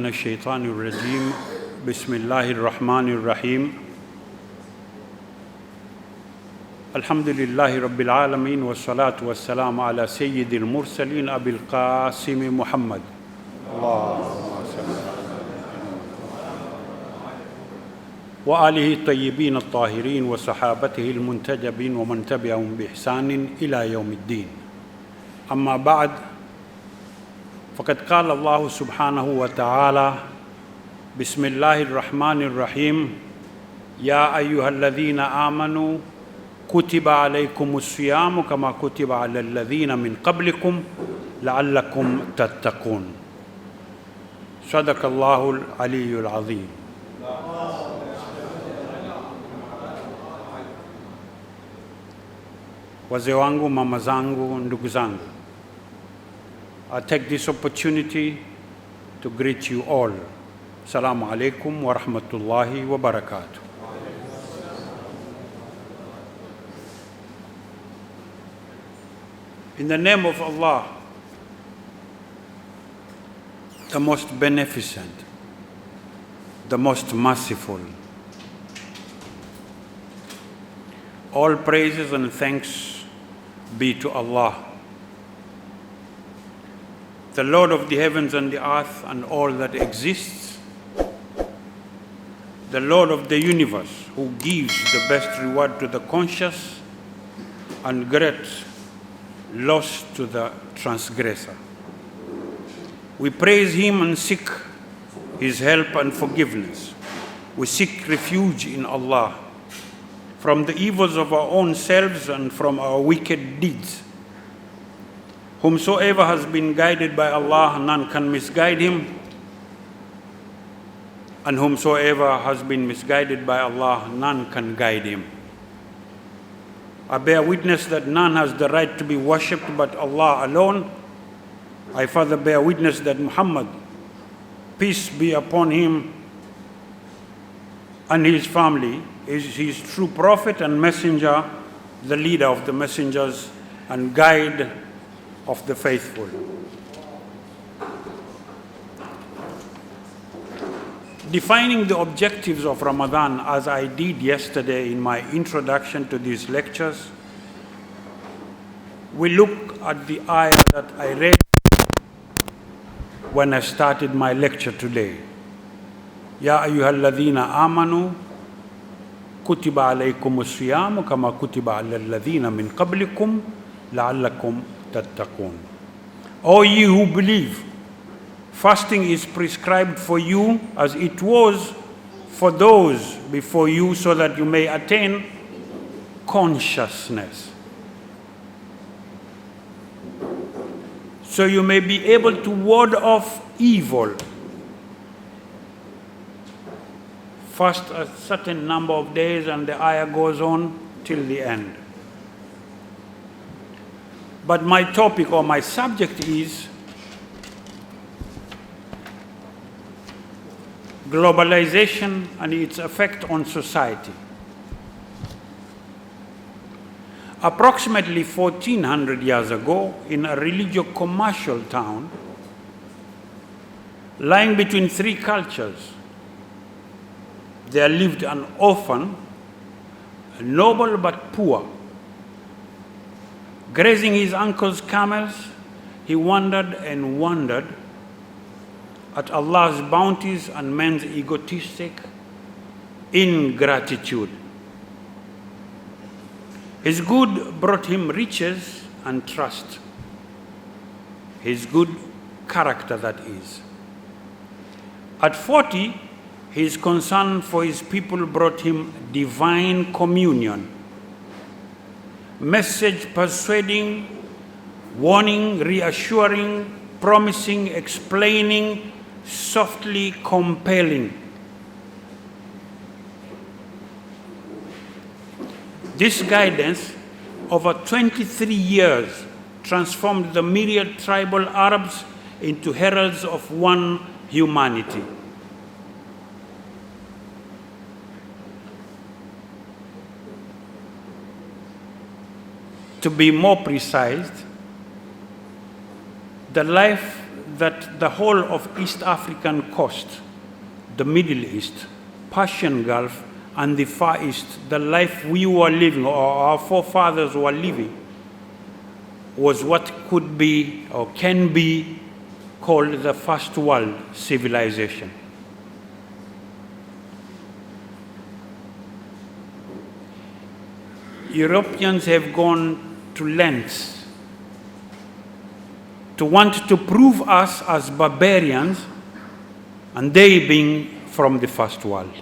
الشيطان الرجيم بسم الله الرحمن الرحيم الحمد لله رب العالمين والصلاة والسلام على سيد المرسلين أبي القاسم محمد اللهم صل وآله الطيبين الطاهرين وصحابته المنتجبين ومن تبعهم بإحسان إلى يوم الدين. أما بعد، فقد قال الله سبحانه وتعالى: بسم الله الرحمن الرحيم يا أيها الذين آمنوا كتب عليكم الصيام كما كتب على الذين من قبلكم لعلكم تتقون. صدق الله العلي العظيم. Wazee wangu, mama zangu, ndugu zangu, I take this opportunity to greet you all. Assalamu alaikum wa rahmatullahi wa barakatuh. In the name of Allah, the most beneficent, the most merciful, all praises and thanks be to Allah, the Lord of the heavens and the earth and all that exists, the Lord of the universe, who gives the best reward to the conscious and great loss to the transgressor. We praise Him and seek His help and forgiveness. We seek refuge in Allah from the evils of our own selves and from our wicked deeds. Whomsoever has been guided by Allah, none can misguide him. And whomsoever has been misguided by Allah, none can guide him. I bear witness that none has the right to be worshipped but Allah alone. I further bear witness that Muhammad, peace be upon him and his family, is his true prophet and messenger, the leader of the messengers and guide of the faithful. Defining the objectives of Ramadan, as I did yesterday in my introduction to these lectures, we look at the ayah that I read when I started my lecture today. Ya ayyuhalladhina amanu kutiba alaykum as-siyam kama kutiba ala alladhina min qablikum la'allakum tattaqun. O ye who believe, fasting is prescribed for you as it was for those before you, so that you may attain consciousness. So you may be able to ward off evil. Fast a certain number of days and the ayah goes on till the end. But my topic or my subject is globalization and its effect on society. Approximately 1400 years ago, in a religio-commercial town lying between three cultures, there lived an orphan, noble but poor. Grazing his uncle's camels, he wondered and wondered at Allah's bounties and man's egotistic ingratitude. His good brought him riches and trust. His good character, that is. At 40, his concern for his people brought him divine communion. Message persuading, warning, reassuring, promising, explaining, softly compelling. This guidance over 23 years transformed the myriad tribal Arabs into heralds of one humanity. To be more precise, the life that the whole of East African coast, the Middle East, Persian Gulf, and the Far East, the life we were living, or our forefathers were living, was what could be or can be called the first world civilization. Europeans have gone to lengths to want to prove us as barbarians, and they being from the first world.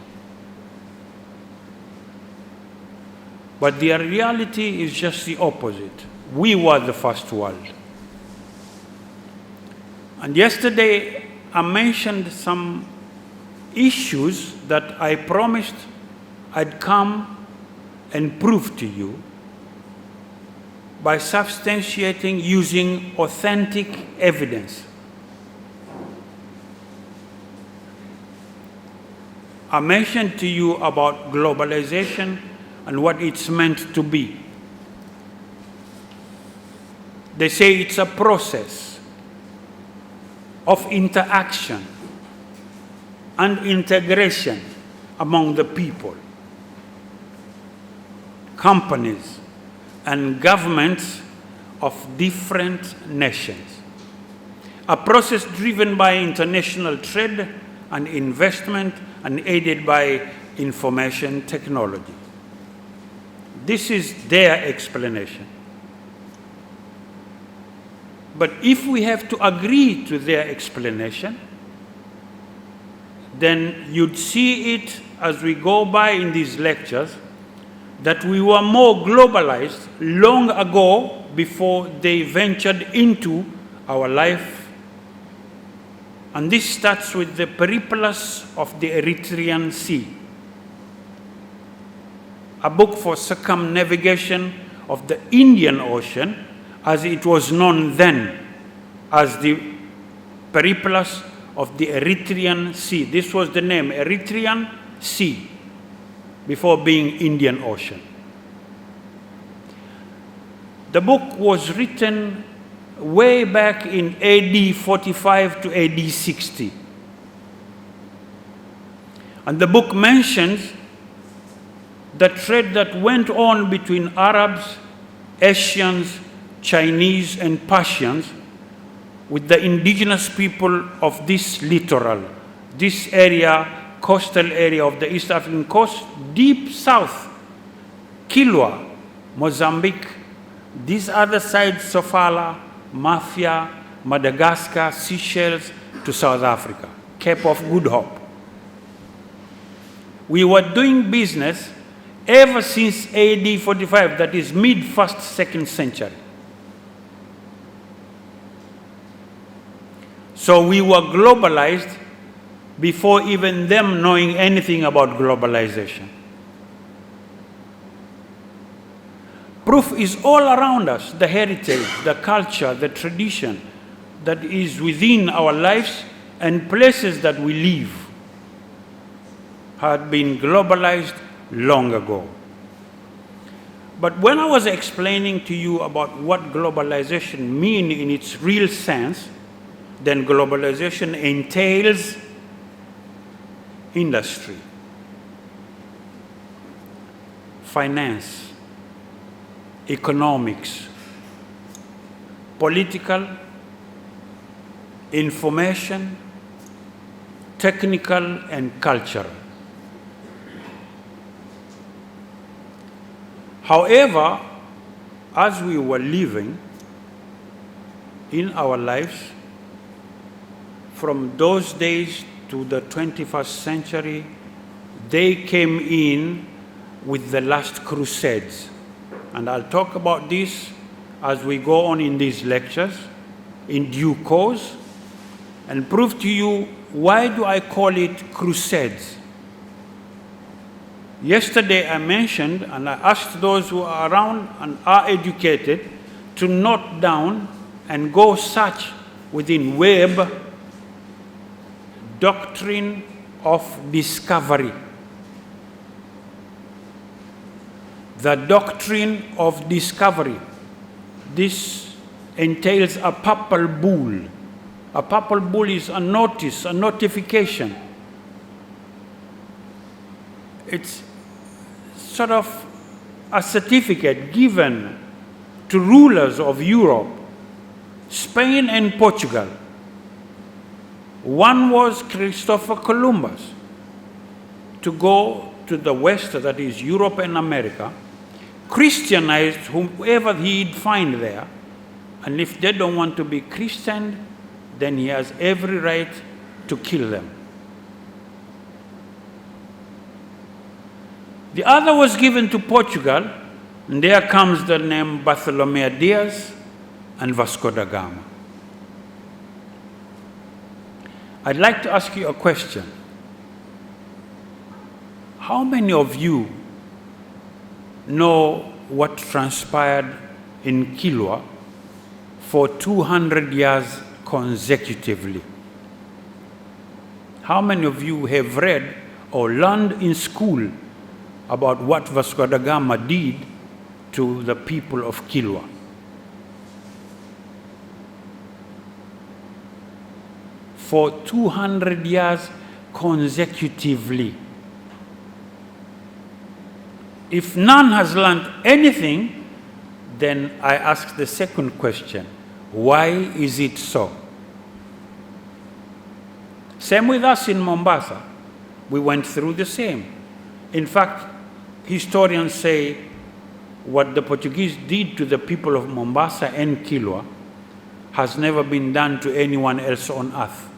But the reality is just the opposite. We were the first world. And yesterday I mentioned some issues that I promised I'd come and prove to you by substantiating using authentic evidence. I mentioned to you about globalization and what it's meant to be. They say it's a process of interaction and integration among the people, companies, and governments of different nations. A process driven by international trade and investment and aided by information technology. This is their explanation. But if we have to agree to their explanation, then you'd see it as we go by in these lectures that we were more globalized long ago before they ventured into our life. And this starts with the periplus of the Eritrean Sea, a book for circumnavigation of the Indian Ocean, as it was known then as the periplus of the Eritrean Sea. This was the name, Eritrean Sea, before being Indian Ocean. The book was written way back in AD 45 to AD 60. And the book mentions the trade that went on between Arabs, Asians, Chinese, and Persians with the indigenous people of this littoral, this area, coastal area of the East African coast, deep south, Kilwa, Mozambique, these other sides, Sofala, Mafia, Madagascar, Seychelles, to South Africa, Cape of Good Hope. We were doing business ever since AD 45, that is mid-1st, 2nd century. So we were globalized before even them knowing anything about globalization. Proof is all around us, the heritage, the culture, the tradition that is within our lives and places that we live had been globalized long ago. But when I was explaining to you about what globalization means in its real sense, then globalization entails industry, finance, economics, political, information, technical, and cultural. However, as we were living in our lives, from those days to the 21st century, they came in with the last crusades. And I'll talk about this as we go on in these lectures in due course and prove to you why do I call it crusades. Yesterday I mentioned, and I asked those who are around and are educated to note down and go search within Web doctrine of discovery. The doctrine of discovery. This entails a papal bull, A papal bull is a notice, a notification. It's sort of a certificate given to rulers of Europe, Spain and Portugal. One was Christopher Columbus, to go to the West, that is Europe and America, Christianized whomever he'd find there, and if they don't want to be Christian, then he has every right to kill them. The other was given to Portugal, and there comes the name Bartolomé Diaz and Vasco da Gama. I'd like to ask you a question. How many of you know what transpired in Kilwa for 200 years consecutively? How many of you have read or learned in school about what Vasco da Gama did to the people of Kilwa? For 200 years consecutively. If none has learned anything, then I ask the second question: why is it so? Same with us in Mombasa. We went through the same. In fact, historians say what the Portuguese did to the people of Mombasa and Kilwa has never been done to anyone else on earth.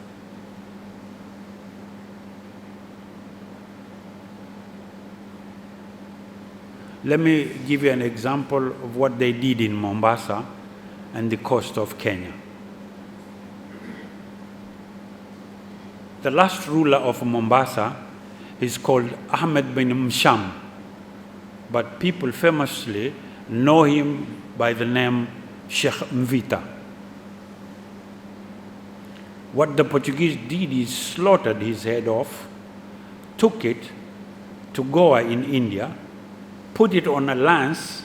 Let me give you an example of what they did in Mombasa and the coast of Kenya. The last ruler of Mombasa is called Ahmed bin Msham, but people famously know him by the name Sheikh Mvita. What the Portuguese did is slaughtered his head off, took it to Goa in India, put it on a lance,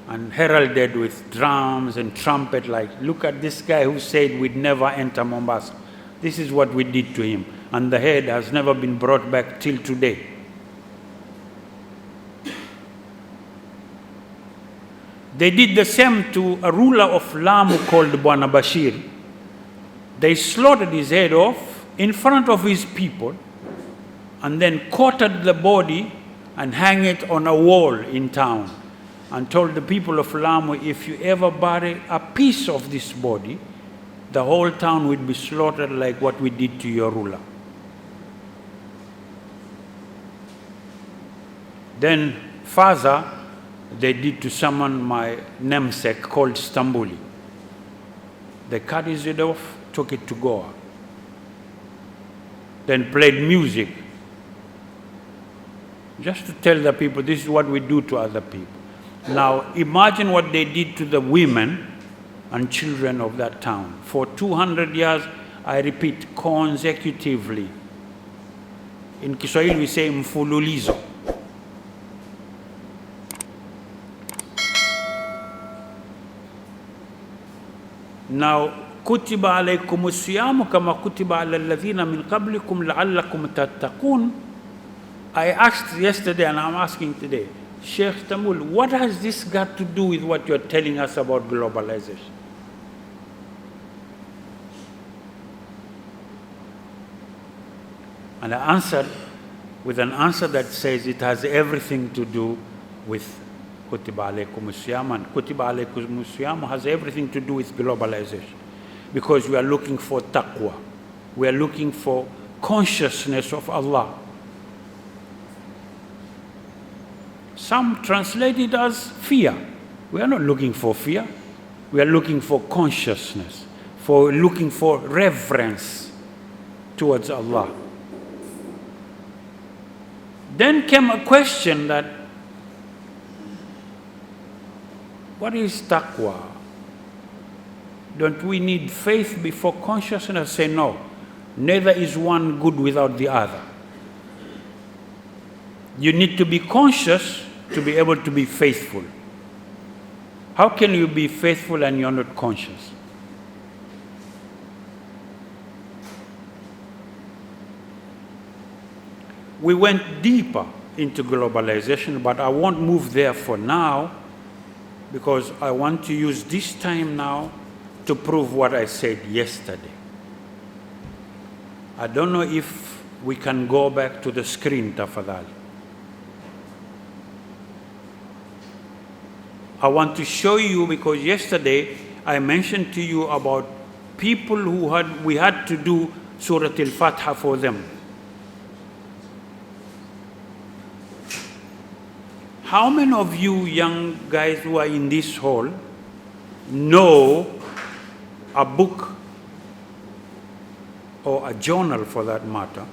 and heralded with drums and trumpet, like, look at this guy who said we'd never enter Mombasa. This is what we did to him. And the head has never been brought back till today. They did the same to a ruler of Lamu called Bwana Bashir. They slaughtered his head off in front of his people and then quartered the body and hang it on a wall in town, and told the people of Lamu, if you ever bury a piece of this body, the whole town would be slaughtered like what we did to your ruler. Then Faza, they did to someone, my namesake, called Stambuli. They cut his head off, took it to Goa, then played music, just to tell the people, this is what we do to other people. Now, imagine what they did to the women and children of that town. For 200 years, I repeat, consecutively. In Kiswahili, we say mfululizo. Now, kutiba alaykum as-siyamu kama kutiba ala alladhina min qablikum la'allakum tattaqun. I asked yesterday and I'm asking today, Sheikh Tamul, what has this got to do with what you're telling us about globalization? And I answered with an answer that says it has everything to do with Kutiba alaykum as-siyam, and Kutiba alaykum as-siyam has everything to do with globalization. Because we are looking for taqwa. We are looking for consciousness of Allah. Some translate it as fear. We are not looking for fear. We are looking for consciousness, for looking for reverence towards Allah. Then came a question that, what is taqwa? Don't we need faith before consciousness? Say no. Neither is one good without the other. You need to be conscious to be able to be faithful. How can you be faithful and you're not conscious? we went deeper into globalization, but I won't move there for now because I want to use this time now to prove what I said yesterday. I don't know if we can go back to the screen, Tafadhal. I want to show you because yesterday I mentioned to you about people who we had to do Surah Al-Fatiha for them. How many of you young guys who are in this hall know a book or a journal for that matter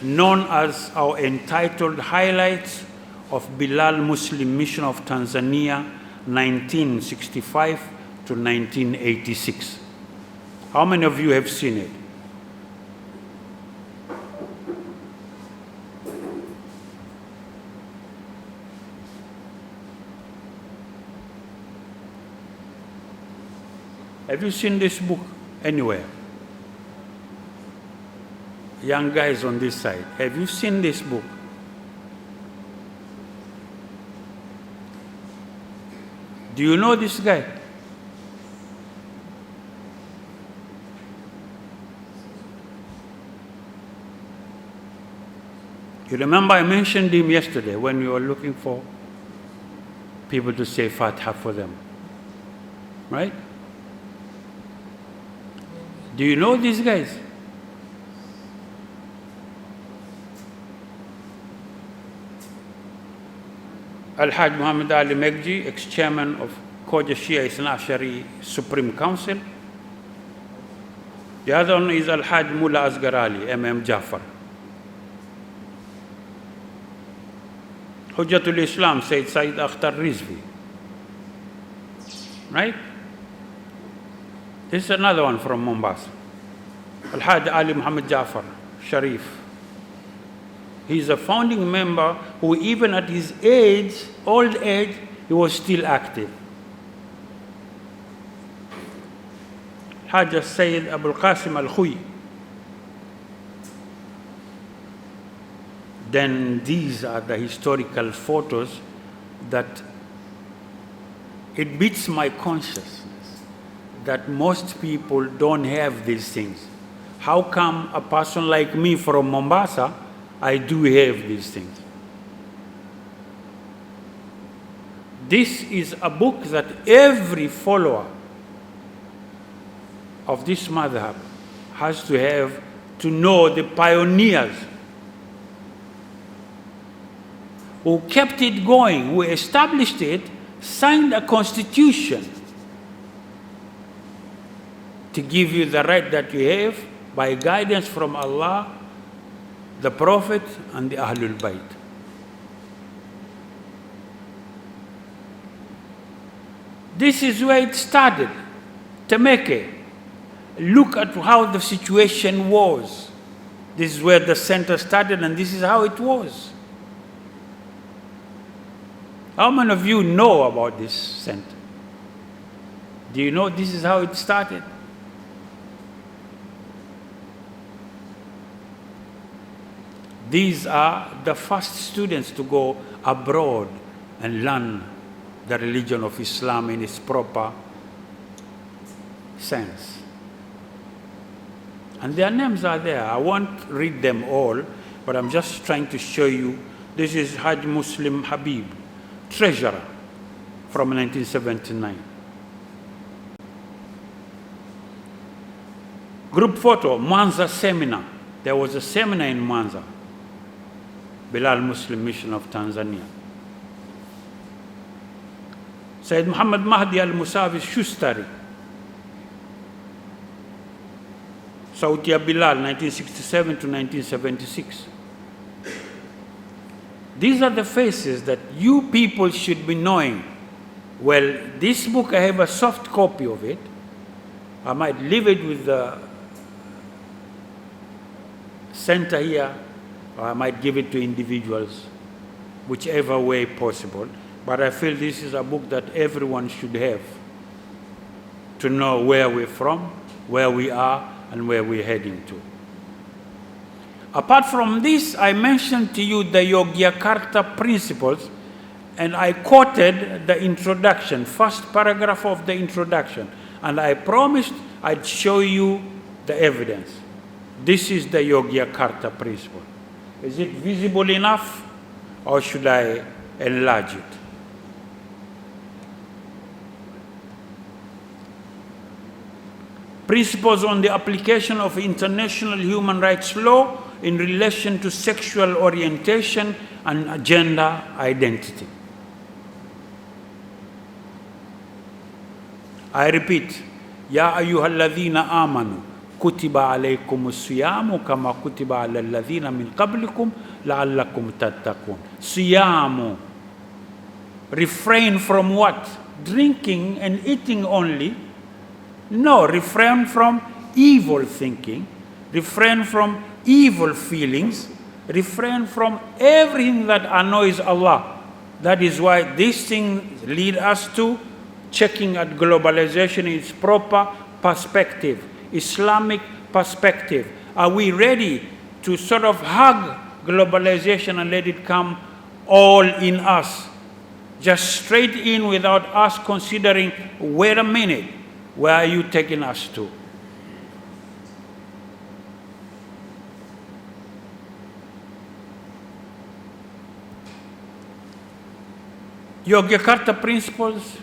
known as our entitled Highlights of Bilal Muslim Mission of Tanzania 1965 to 1986? How many of you have seen it? Have you seen this book anywhere? Young guys on this side, have you seen this book? Do you know this guy? You remember I mentioned him yesterday when we were looking for people to say Fatiha for them, right? Do you know these guys? Al-Hajj Muhammad Ali Megji, ex-chairman of Khoja Shia Isna Ashari Supreme Council. The other one is Al-Hajj Mullah Asghar Ali, M.M. Jafar. Hujjatul Islam, Sayyid Akhtar Rizvi. Right? This is another one from Mombasa. Al-Hajj Ali Muhammad Jafar Sharif. He's a founding member who even at his age, old age, he was still active. Hajj Sayyid Abul Qasim Al-Khuy. Then these are the historical photos that it beats my consciousness that most people don't have these things. How come a person like me from Mombasa, I do have these things? This is a book that every follower of this madhab has to have to know the pioneers who kept it going, who established it, signed a constitution to give you the right that you have by guidance from Allah, the Prophet, and the Ahlul Bayt. This is where it started, Temeke. Look at how the situation was. This is where the center started, and this is how it was. How many of you know about this center? Do you know this is how it started? These are the first students to go abroad and learn the religion of Islam in its proper sense. And their names are there. I won't read them all, but I'm just trying to show you. This is Hajj Muslim Habib, treasurer from 1979. Group photo, Mwanza seminar. There was a seminar in Mwanza, Bilal Muslim Mission of Tanzania. Sayyid Muhammad Mahdi al-Musawi Shustari, Sautia Bilal, 1967 to 1976. These are the faces that you people should be knowing. Well, this book, I have a soft copy of it. I might leave it with the center here, or I might give it to individuals, whichever way possible. But I feel this is a book that everyone should have to know where we're from, where we are, and where we're heading to. Apart from this, I mentioned to you the Yogyakarta principles, and I quoted the introduction, first paragraph of the introduction, and I promised I'd show you the evidence. This is the Yogyakarta principle. Is it visible enough, or should I enlarge it? Principles on the application of international human rights law in relation to sexual orientation and gender identity. I repeat, Ya ayyuhalladhina amanu, kutiba alaykumus siyamu kama kutiba ala alladhina min qablikum la'allakum tattaqun. Siyamu. Refrain from what? Drinking and eating only? No, refrain from evil thinking, refrain from evil feelings, refrain from everything that annoys Allah. That is why these things lead us to checking at globalization in its proper perspective, Islamic perspective. Are we ready to sort of hug globalization and let it come all in us, just straight in without us considering, wait a minute, where are you taking us to? Yogyakarta principles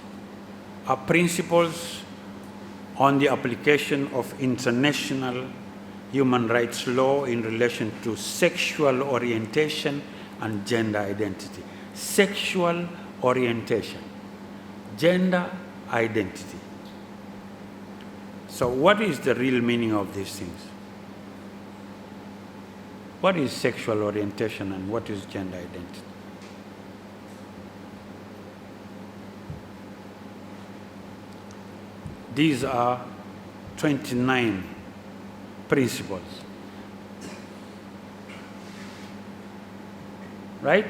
are principles on the application of international human rights law in relation to sexual orientation and gender identity. Sexual orientation, gender identity. So what is the real meaning of these things? What is sexual orientation and what is gender identity? These are 29 principles. Right?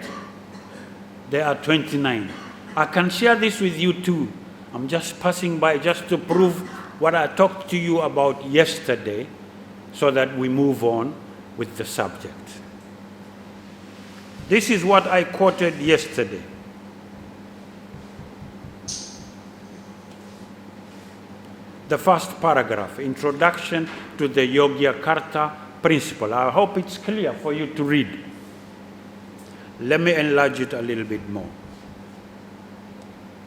There are 29. I can share this with you too. I'm just passing by just to prove what I talked to you about yesterday so that we move on with the subject. This is what I quoted yesterday. The first paragraph, introduction to the Yogyakarta principle. I hope it's clear for you to read. Let me enlarge it a little bit more.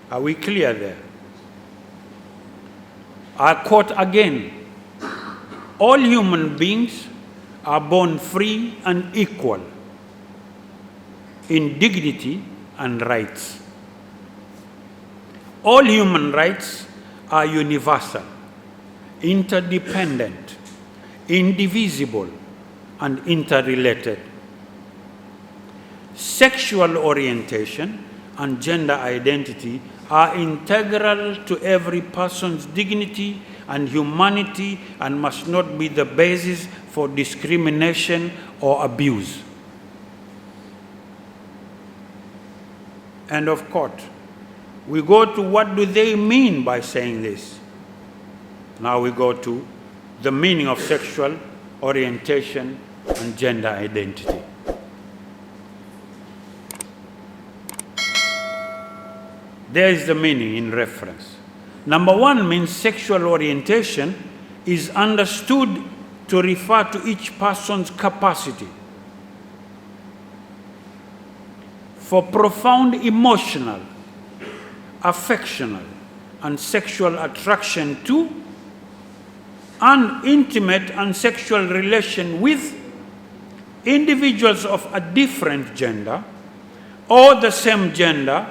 Are we clear there? I quote again, all human beings are born free and equal in dignity and rights. All human rights are universal, interdependent, indivisible, and interrelated. Sexual orientation and gender identity are integral to every person's dignity and humanity and must not be the basis for discrimination or abuse. End of quote. We go to what do they mean by saying this? Now we go to the meaning of sexual orientation and gender identity. There is the meaning in reference. Number one means sexual orientation is understood to refer to each person's capacity for profound emotional, affectional, and sexual attraction to, and intimate and sexual relation with individuals of a different gender, or the same gender,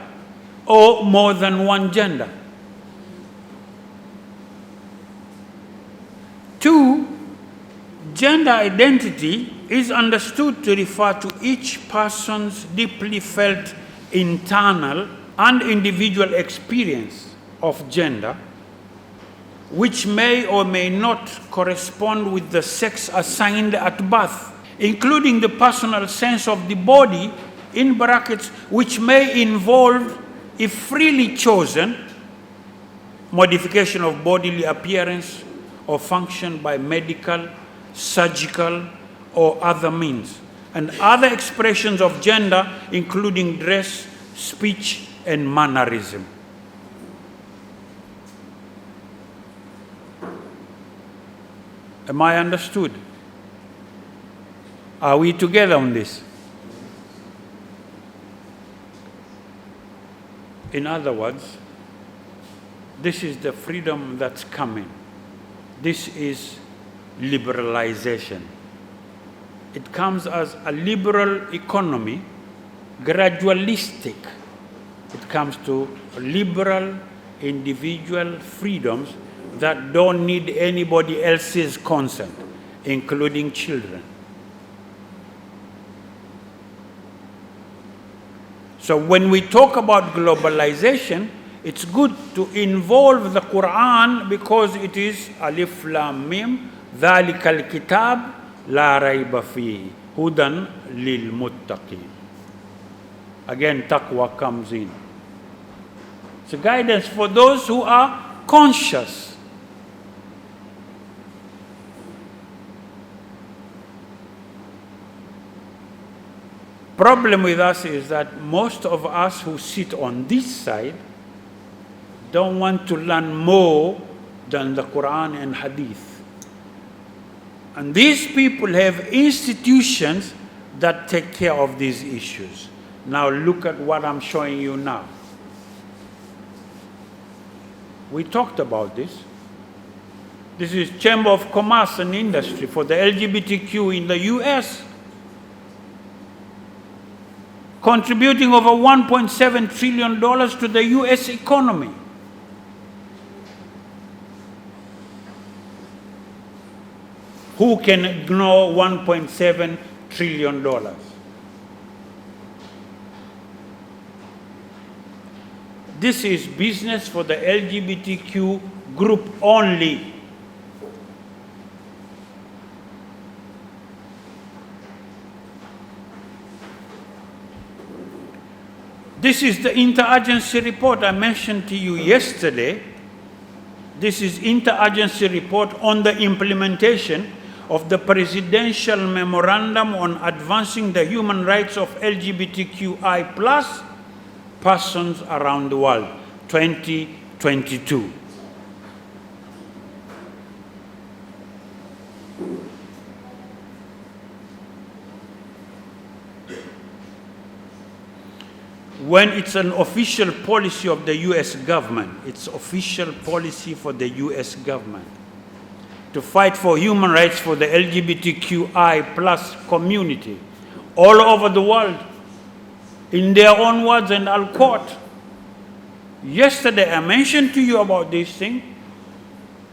or more than one gender. 2, gender identity is understood to refer to each person's deeply felt internal and individual experience of gender, which may or may not correspond with the sex assigned at birth, including the personal sense of the body, in brackets, which may involve, if freely chosen, modification of bodily appearance or function by medical, surgical, or other means, and other expressions of gender, including dress, speech, and mannerism. Am I understood? Are we together on this? In other words, this is the freedom that's coming. This is liberalization. It comes as a liberal economy, gradualistic. It comes to liberal individual freedoms that don't need anybody else's consent, including children. So when we talk about globalization, it's good to involve the Quran because it is Alif Lam Mim, ذَلِكَ الْكِتَابِ لَا رَيْبَ فِيهِ هُدًى لِلْمُتَّقِينَ. Again, taqwa comes in. It's a guidance for those who are conscious. Problem with us is that most of us who sit on this side don't want to learn more than the Quran and Hadith. And these people have institutions that take care of these issues. Now look at what I'm showing you now. We talked about this. This is Chamber of Commerce and Industry for the LGBTQ in the US, contributing over $1.7 trillion to the US economy. Who can ignore $1.7 trillion? This is business for the LGBTQ group only. This is the interagency report I mentioned to you yesterday. This is interagency report on the implementation of the Presidential Memorandum on Advancing the Human Rights of LGBTQI+ persons around the world, 2022. When it's an official policy of the US government, it's official policy for the US government to fight for human rights for the LGBTQI+ community all over the world, in their own words, and I'll quote. Yesterday I mentioned to you about this thing,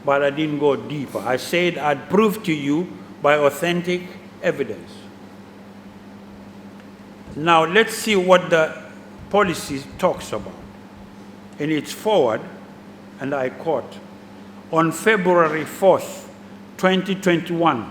but I didn't go deeper. I said I'd prove to you by authentic evidence. Now let's see what the policy talks about. In its forward, and I quote, on February 4th, 2021,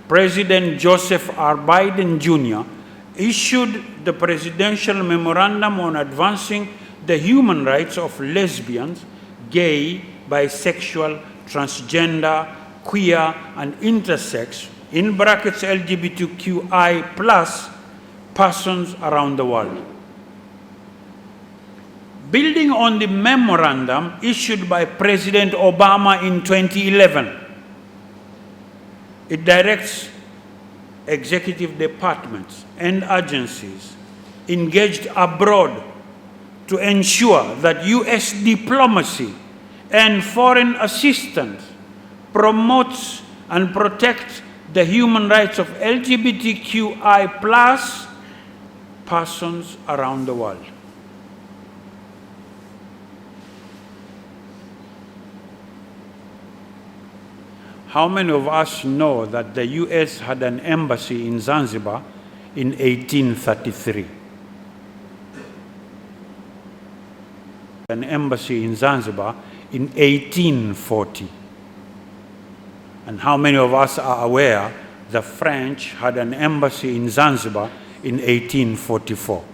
President Joseph R. Biden Jr. issued the Presidential Memorandum on Advancing the Human Rights of Lesbians, Gay, Bisexual, Transgender, Queer, and Intersex, in brackets LGBTQI+, persons around the world. Building on the memorandum issued by President Obama in 2011, it directs executive departments and agencies engaged abroad to ensure that US diplomacy and foreign assistance promotes and protects the human rights of LGBTQI+ persons around the world. How many of us know that the US had an embassy in Zanzibar in 1833? An embassy in Zanzibar in 1840. And how many of us are aware the French had an embassy in Zanzibar in 1844?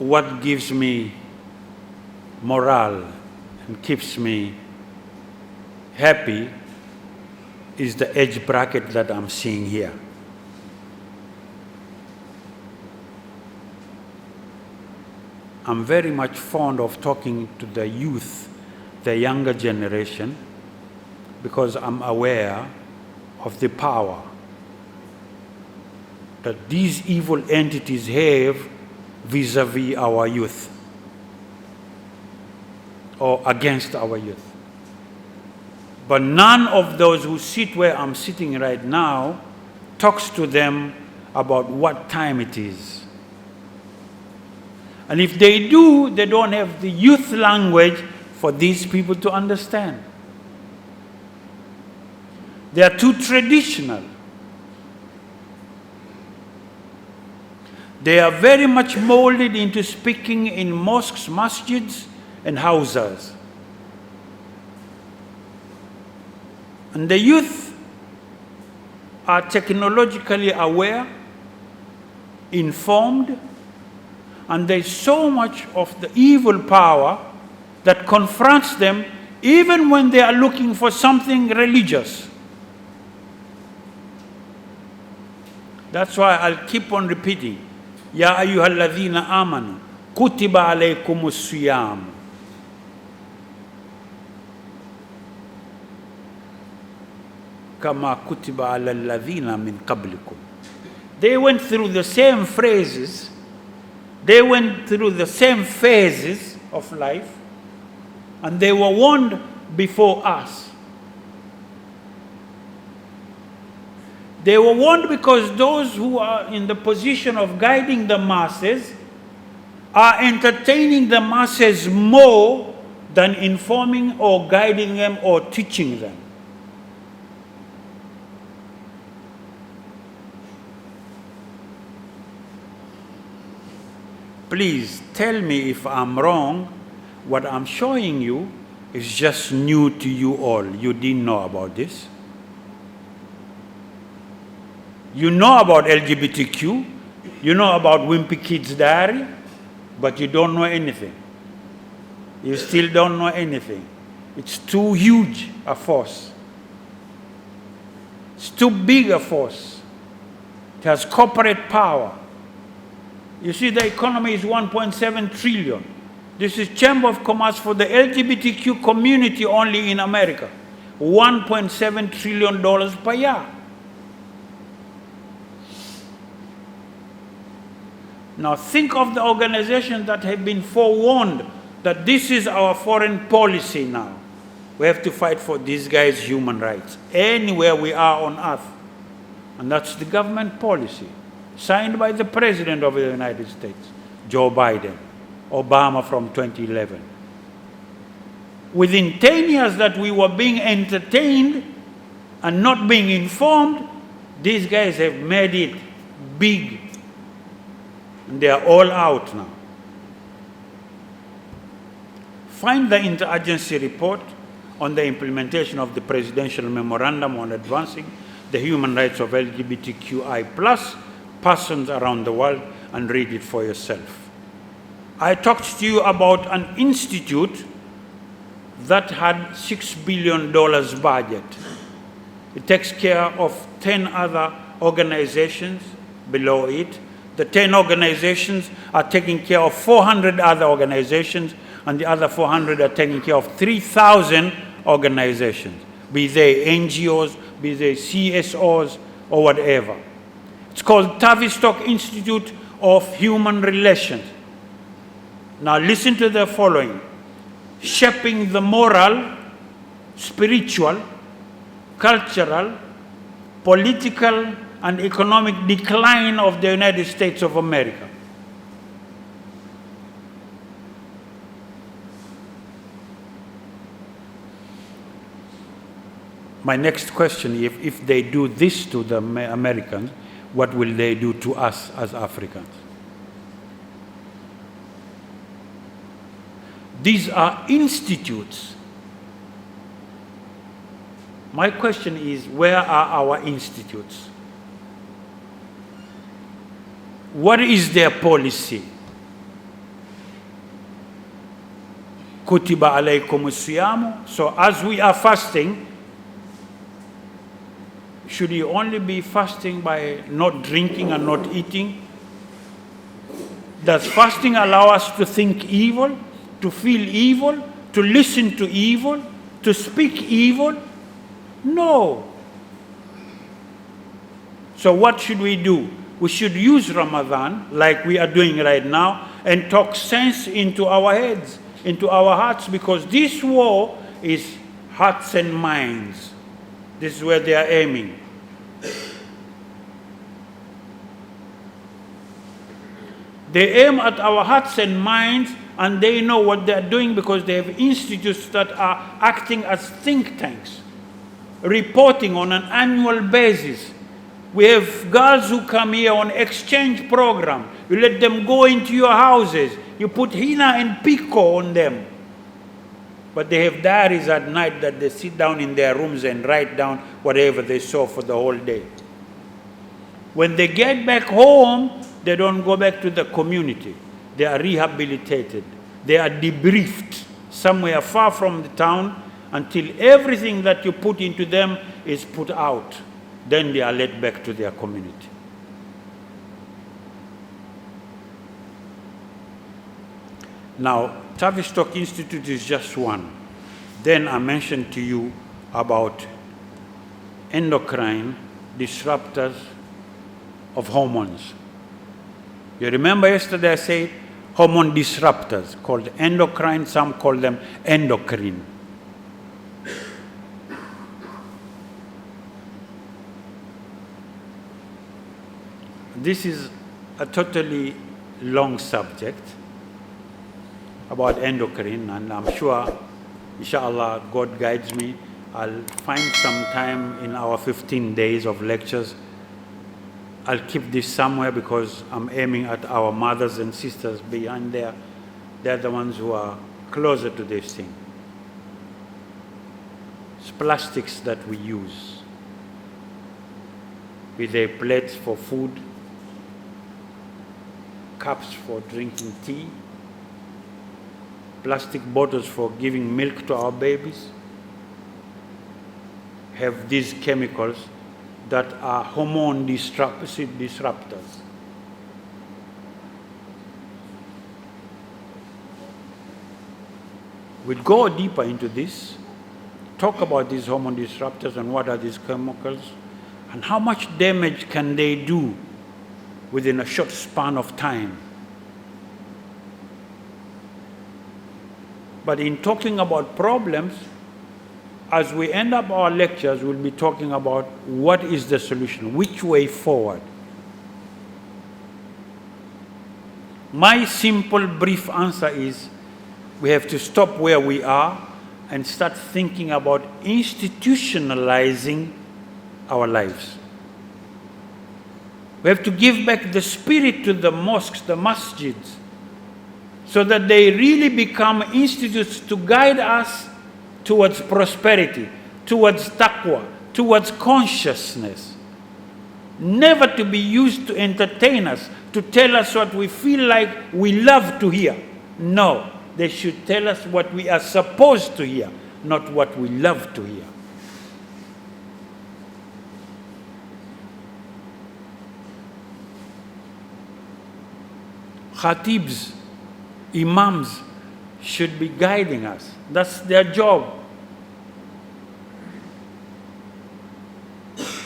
what gives me morale and keeps me happy is the age bracket that I'm seeing here. I'm very much fond of talking to the youth, the younger generation, because I'm aware of the power that these evil entities have vis-a-vis our youth, or against our youth. But none of those who sit where I'm sitting right now talks to them about what time it is. And if they do, they don't have the youth language for these people to understand. They are too traditional. They are very much molded into speaking in mosques, masjids, and houses. And the youth are technologically aware, informed, and there's so much of the evil power that confronts them even when they are looking for something religious. That's why I'll keep on repeating, Ya ayyuhalladhina amanu, kutiba alaykumus siyam. Kama kutiba ala alladhina min qablikum. They went through the same phrases, they went through the same phases of life, and they were warned before us. They were warned because those who are in the position of guiding the masses are entertaining the masses more than informing or guiding them or teaching them. Please tell me if I'm wrong. What I'm showing you is just new to you all. You didn't know about this. You know about LGBTQ, you know about Wimpy Kid's Diary, but you don't know anything. You still don't know anything. It's too huge a force. It's too big a force. It has corporate power. You see, the economy is 1.7 trillion. This is Chamber of Commerce for the LGBTQ community only in America. $1.7 trillion per year. Now think of the organizations that have been forewarned that this is our foreign policy now. We have to fight for these guys' human rights anywhere we are on earth. And that's the government policy, signed by the President of the United States, Joe Biden, Obama from 2011. Within 10 years that we were being entertained and not being informed, these guys have made it big. And they are all out now. Find the interagency report on the implementation of the Presidential Memorandum on Advancing the Human Rights of LGBTQI+ persons around the world and read it for yourself. I talked to you about an institute that had $6 billion budget. It takes care of 10 other organizations below it. The 10 organizations are taking care of 400 other organizations, and the other 400 are taking care of 3,000 organizations, be they NGOs, be they CSOs, or whatever. It's called Tavistock Institute of Human Relations. Now listen to the following. Shaping the moral, spiritual, cultural, political, and economic decline of the United States of America. My next question, if they do this to the Americans, what will they do to us as Africans? These are institutes. My question is, where are our institutes? What is their policy? kutiba alaykum as-siyamu. So as we are fasting, should you only be fasting by not drinking and not eating? Does fasting allow us to think evil, to feel evil, to listen to evil, to speak evil? No. So what should we do? We should use Ramadan, like we are doing right now, and talk sense into our heads, into our hearts, because this war is hearts and minds. This is where they are aiming. They aim at our hearts and minds, and they know what they are doing because they have institutes that are acting as think tanks, reporting on an annual basis. We have girls who come here on exchange program. You let them go into your houses. You put henna and pico on them. But they have diaries at night that they sit down in their rooms and write down whatever they saw for the whole day. When they get back home, they don't go back to the community. They are rehabilitated. They are debriefed somewhere far from the town until everything that you put into them is put out. Then they are led back to their community. Now, Tavistock Institute is just one. Then I mentioned to you about endocrine disruptors of hormones. You remember yesterday I said hormone disruptors called endocrine, some call them endocrine. This is a totally long subject about endocrine, and I'm sure, inshallah, God guides me, I'll find some time in our 15 days of lectures. I'll keep this somewhere because I'm aiming at our mothers and sisters behind there. They're the ones who are closer to this thing. It's plastics that we use. With their plates for food, cups for drinking tea, plastic bottles for giving milk to our babies, have these chemicals that are hormone disruptors. We'll go deeper into this, talk about these hormone disruptors and what are these chemicals, and how much damage can they do within a short span of time. But in talking about problems, as we end up our lectures, we'll be talking about what is the solution, which way forward. My simple, brief answer is we have to stop where we are and start thinking about institutionalizing our lives. We have to give back the spirit to the mosques, the masjids, so that they really become institutes to guide us towards prosperity, towards taqwa, towards consciousness. Never to be used to entertain us, to tell us what we feel like we love to hear. No, they should tell us what we are supposed to hear, not what we love to hear. Khatibs, imams should be guiding us. That's their job.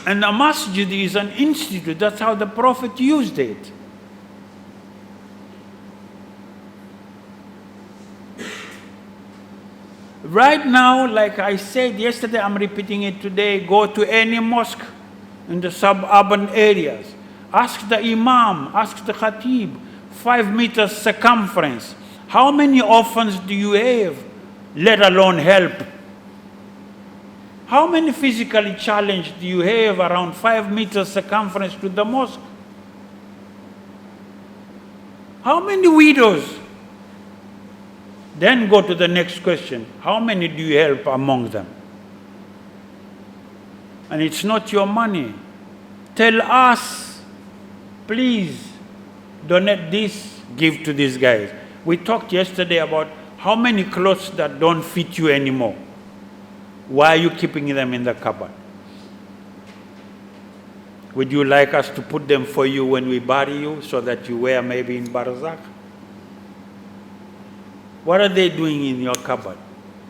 And a masjid is an institute. That's how the Prophet used it. Right now, like I said yesterday, I'm repeating it today, go to any mosque in the suburban areas. Ask the imam, ask the khatib, 5 meters circumference. How many orphans do you have, let alone help? How many physically challenged do you have around 5 meters circumference to the mosque? How many widows? Then go to the next question. How many do you help among them? And it's not your money. Tell us, please, donate this, give to these guys. We talked yesterday about How many clothes that don't fit you anymore? Why are you keeping them in the cupboard? Would you like us to put them for you when we bury you so that you wear maybe in Barzakh? What are they doing in your cupboard?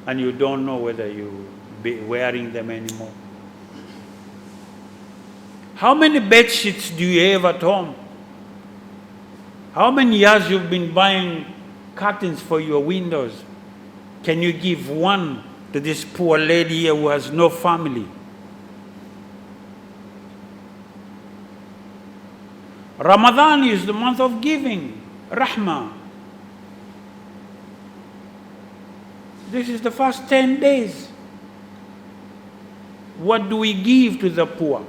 And you don't know whether you be wearing them anymore. How many bed sheets do you have at home? How many years you've been buying curtains for your windows? Can you give one to this poor lady here who has no family? Ramadan is the month of giving, rahmah. This is the first 10 days. What do we give to the poor?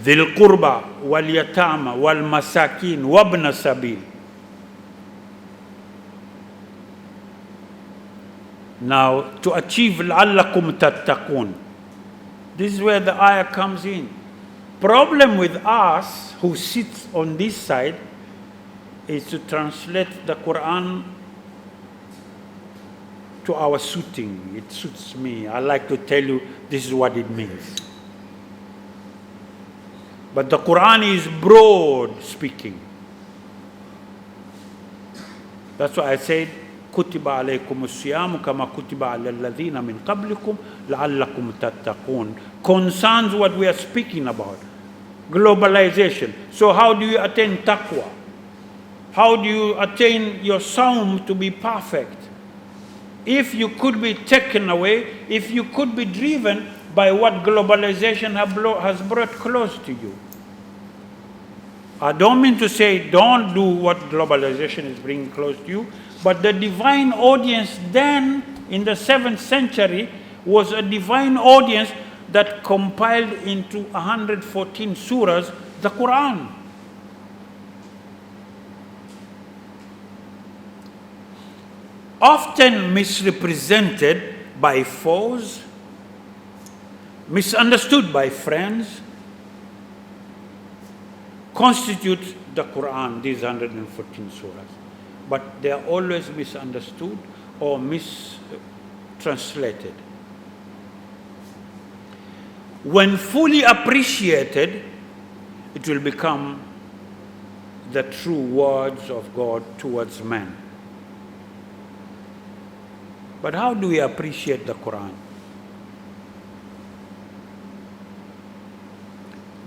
ذي القربى واليتامى والمساكين وابن السبيل. Now, to achieve لعلكم تتقون. This is where the ayah comes in. Problem with us who sits on this side is to translate the Quran to our suiting. It suits me. I like to tell you this is what it means. But the Quran is broad speaking. That's why I said, كُتِبَ عَلَيْكُمُ الصِّيَامُ كَمَا كُتِبَ عَلَى الَّذِينَ مِنْ قَبْلِكُمْ لَعَلَّكُمْ تَتَّقُونَ. Concerns what we are speaking about. Globalization. So how do you attain taqwa? How do you attain your sawm to be perfect? If you could be taken away, if you could be driven by what globalization has brought close to you. I don't mean to say don't do what globalization is bringing close to you, but the divine audience then, in the 7th century, was a divine audience that compiled into 114 surahs the Quran. Often misrepresented by foes, misunderstood by friends, constitute the Quran, these 114 surahs. But they are always misunderstood or mistranslated. When fully appreciated, it will become the true words of God towards man. But how do we appreciate the Quran?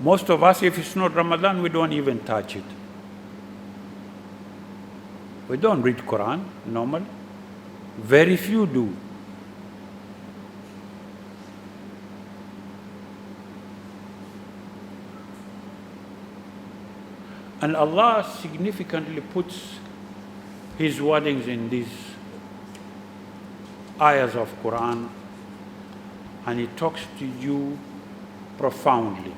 Most of us, if it's not Ramadan, we don't even touch it. We don't read Quran normally. Very few do. And Allah significantly puts His wordings in these ayahs of Quran, and He talks to you profoundly.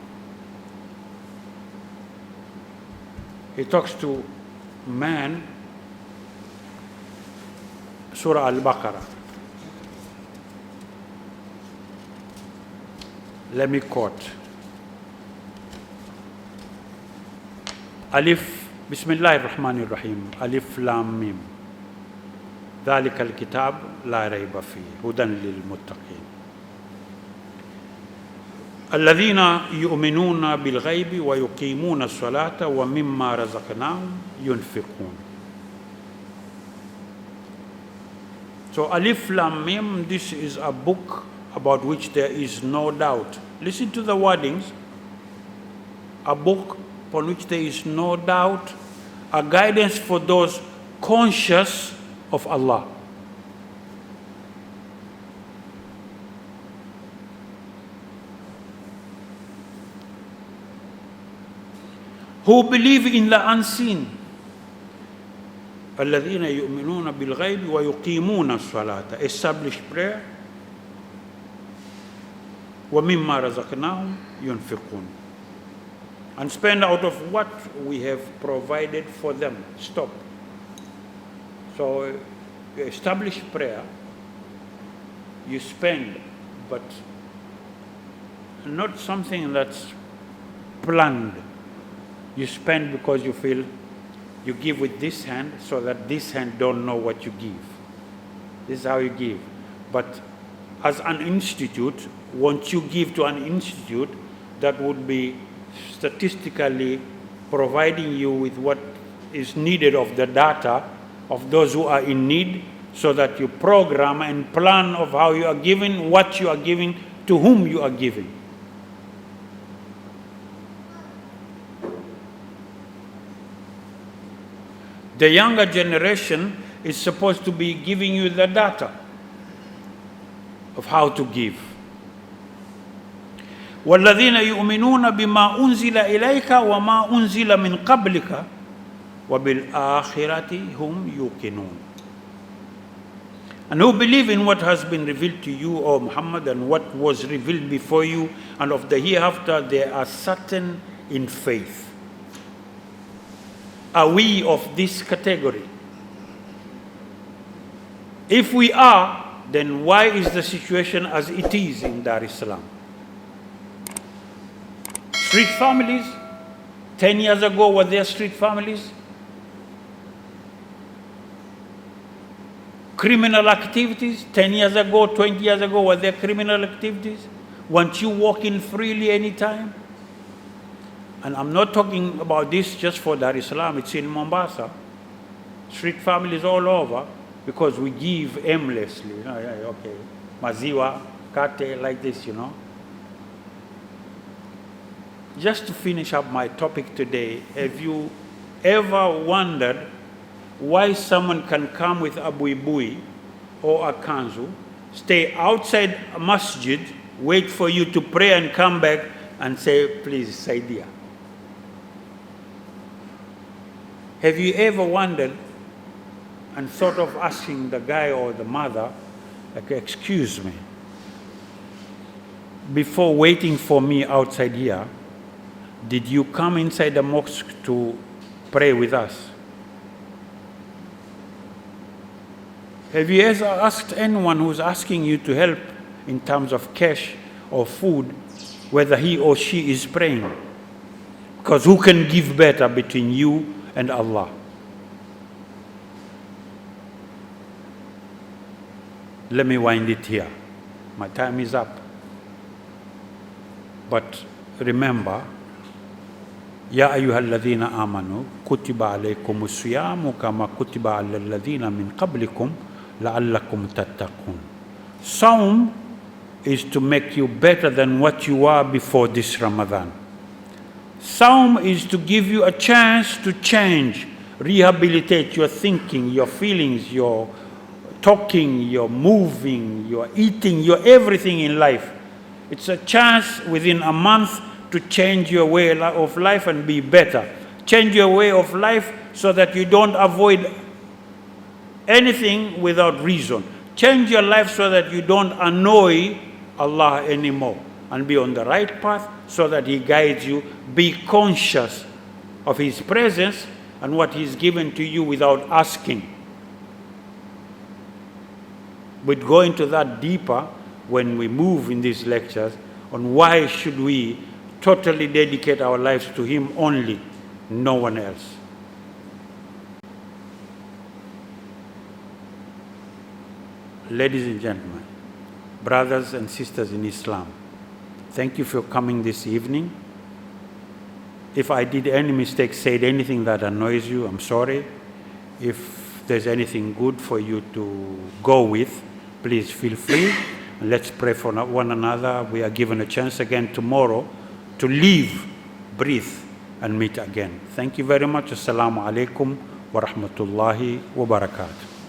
He talks to man, Surah Al-Baqarah. Let me quote. Alif, Bismillahir Rahmanir Rahim, Alif Lam Mim. ذلك الكتاب لا ريب فيه هدى للمتقين الذين يؤمنون بالغيب ويقيمون الصلاة ومما رزقناهم ينفقون. So Alif Lam Mim, this is a book about which there is no doubt. Listen to the wordings. A book upon which there is no doubt, a guidance for those conscious of Allah. Who believe in the unseen. الذين يؤمنون بالغيب ويقيمون الصلاة. Establish prayer. ومما رزقناهم ينفقون. And spend out of what we have provided for them. Stop. So you establish prayer, you spend, but not something that's planned. You spend because you feel You give with this hand so that this hand don't know what you give. This is how you give. But as an institute, once you give to an institute, that would be statistically providing you with what is needed of the data of those who are in need, so that you program and plan of how you are giving, what you are giving, to whom you are giving. The younger generation is supposed to be giving you the data of how to give. وَالَّذِينَ يُؤْمِنُونَ بِمَا أُنزِلَ إِلَيْكَ وَمَا أُنزِلَ مِنْ قَبْلِكَ وَبِالْآخِرَةِ هُمْ يُوقِنُونَ. And who believe in what has been revealed to you, O Muhammad, and what was revealed before you, and of the hereafter, they are certain in faith. Are we of this category? If we are, then why is the situation as it is in Dar es Salaam? Street families, 10 years ago were there street families? Criminal activities, 10 years ago, 20 years ago, were there criminal activities? Weren't you walking freely anytime? And I'm not talking about this just for Dar es Salaam, it's in Mombasa. Street families all over, because we give aimlessly. You know, okay, maziwa, kate, like this, you know. Just to finish up my topic today, have you ever wondered why someone can come with a buibui or a kanzu, stay outside a masjid, wait for you to pray and come back and say, please, saidia? Have you ever wondered and thought of asking the guy or the mother, like, excuse me, before waiting for me outside here, did you come inside the mosque to pray with us? Have you ever asked anyone who's asking you to help in terms of cash or food, whether he or she is praying? Because who can give better between you and Allah? Let me wind it here. My time is up. But remember, يا أيها الذين آمنوا كتب عليكم الصيام كما كتب على الذين من قبلكم لعلكم تتقون. Saum is to make you better than what you are before this Ramadan. Saum is to give you a chance to change, rehabilitate your thinking, your feelings, your talking, your moving, your eating, your everything in life. It's a chance within a month to change your way of life and be better. Change your way of life so that you don't avoid anything without reason. Change your life so that you don't annoy Allah anymore, and be on the right path so that He guides you. Be conscious of His presence and what He's given to you without asking. We'd go into that deeper when we move in these lectures on why should we totally dedicate our lives to Him only, no one else. Ladies and gentlemen, brothers and sisters in Islam, thank you for coming this evening. If I did any mistake, said anything that annoys you, I'm sorry. If there's anything good for you to go with, please feel free. Let's pray for one another. We are given a chance again tomorrow to live, breathe, and meet again. Thank you very much. Assalamu alaikum wa rahmatullahi wa barakatuh.